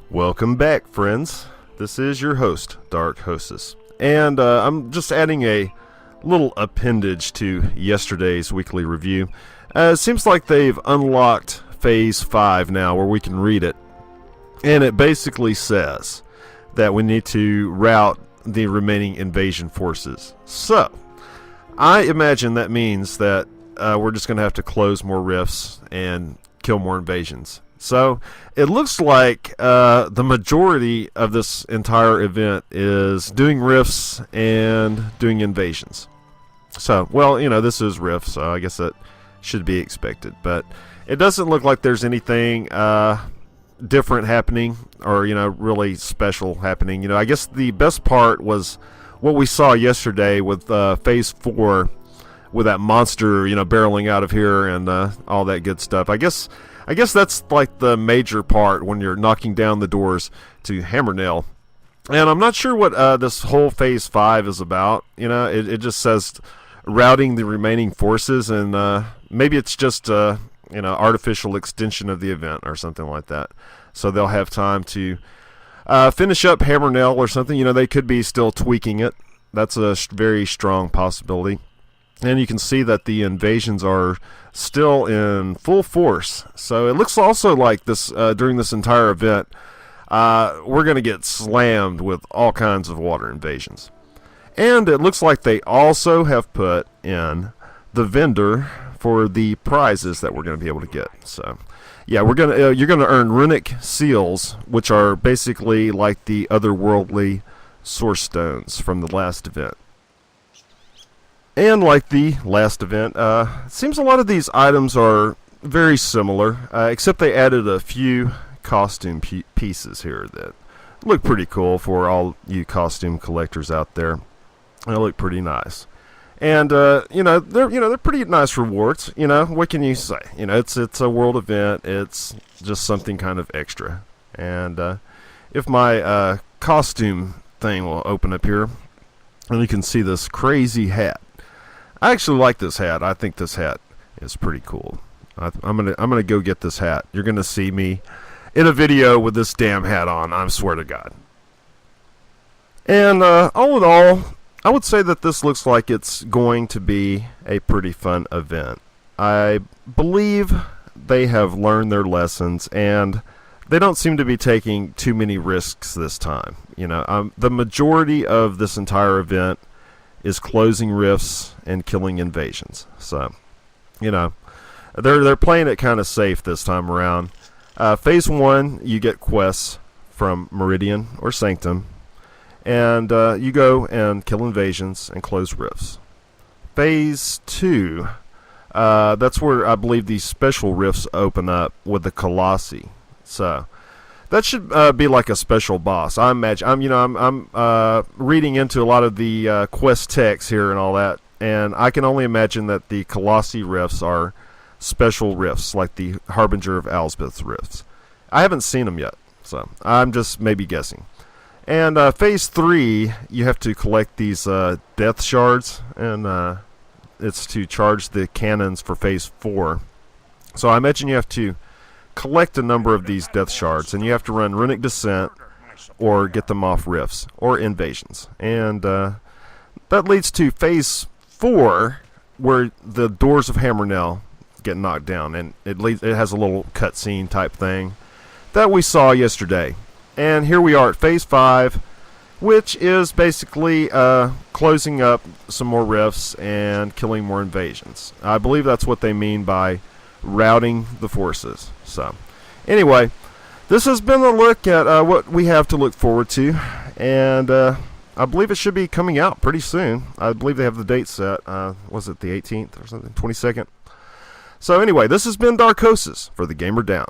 Welcome back, friends. This is your host, darkhosis, and I'm just adding a little appendage to yesterday's weekly review. It seems like they've unlocked Phase 5 now, where we can read it, and it basically says that we need to rout the remaining invasion forces. So, I imagine that means that we're just going to have to close more rifts and kill more invasions. So it looks like the majority of this entire event is doing rifts and doing invasions. So, well, you know, this is rifts, so I guess that should be expected. But it doesn't look like there's anything different happening or, you know, really special happening. You know, I guess the best part was what we saw yesterday with Phase 4 with that monster, you know, barreling out of here and all that good stuff. I guess that's like the major part when you're knocking down the doors to Hammerknell. And I'm not sure what this whole Phase 5 is about. You know, it just says routing the remaining forces, and maybe it's just, you know, artificial extension of the event or something like that. So they'll have time to finish up Hammerknell or something. You know, they could be still tweaking it. That's a very strong possibility. And you can see that the invasions are still in full force. So it looks also like this during this entire event, we're going to get slammed with all kinds of water invasions. And it looks like they also have put in the vendor for the prizes that we're going to be able to get. So, yeah, you're going to earn runic seals, which are basically like the otherworldly source stones from the last event. And like the last event, it seems a lot of these items are very similar, except they added a few costume pieces here that look pretty cool for all you costume collectors out there. They look pretty nice, and they're pretty nice rewards. You know, what can you say? You know, it's a world event. It's just something kind of extra. And if my costume thing will open up here, and you can see this crazy hat. I actually like this hat. I think this hat is pretty cool. I'm gonna go get this hat. You're gonna see me in a video with this damn hat on. I swear to God. And all in all, I would say that this looks like it's going to be a pretty fun event. I believe they have learned their lessons, and they don't seem to be taking too many risks this time. You know, the majority of this entire event is closing rifts and killing invasions. So, you know, they're playing it kind of safe this time around. Phase 1, you get quests from Meridian or Sanctum, and you go and kill invasions and close rifts. Phase 2, that's where I believe these special rifts open up with the Colossi. So that should be like a special boss. I imagine. I'm reading into a lot of the quest text here and all that, and I can only imagine that the Colossi rifts are special rifts, like the Harbinger of Alsbeth's rifts. I haven't seen them yet, so I'm just maybe guessing. And Phase 3, you have to collect these death shards, and it's to charge the cannons for Phase 4. So I imagine you have to collect a number of these death shards, and you have to run runic descent or get them off rifts or invasions. And that leads to Phase 4, where the doors of Hammerknell get knocked down, and it has a little cutscene type thing that we saw yesterday. And here we are at Phase 5, which is basically closing up some more rifts and killing more invasions. I believe that's what they mean by routing the forces. So, anyway, this has been a look at what we have to look forward to, and I believe it should be coming out pretty soon. I believe they have the date set. Was it the 18th or something? 22nd? So anyway, this has been Darkhosis for the Gamer Down.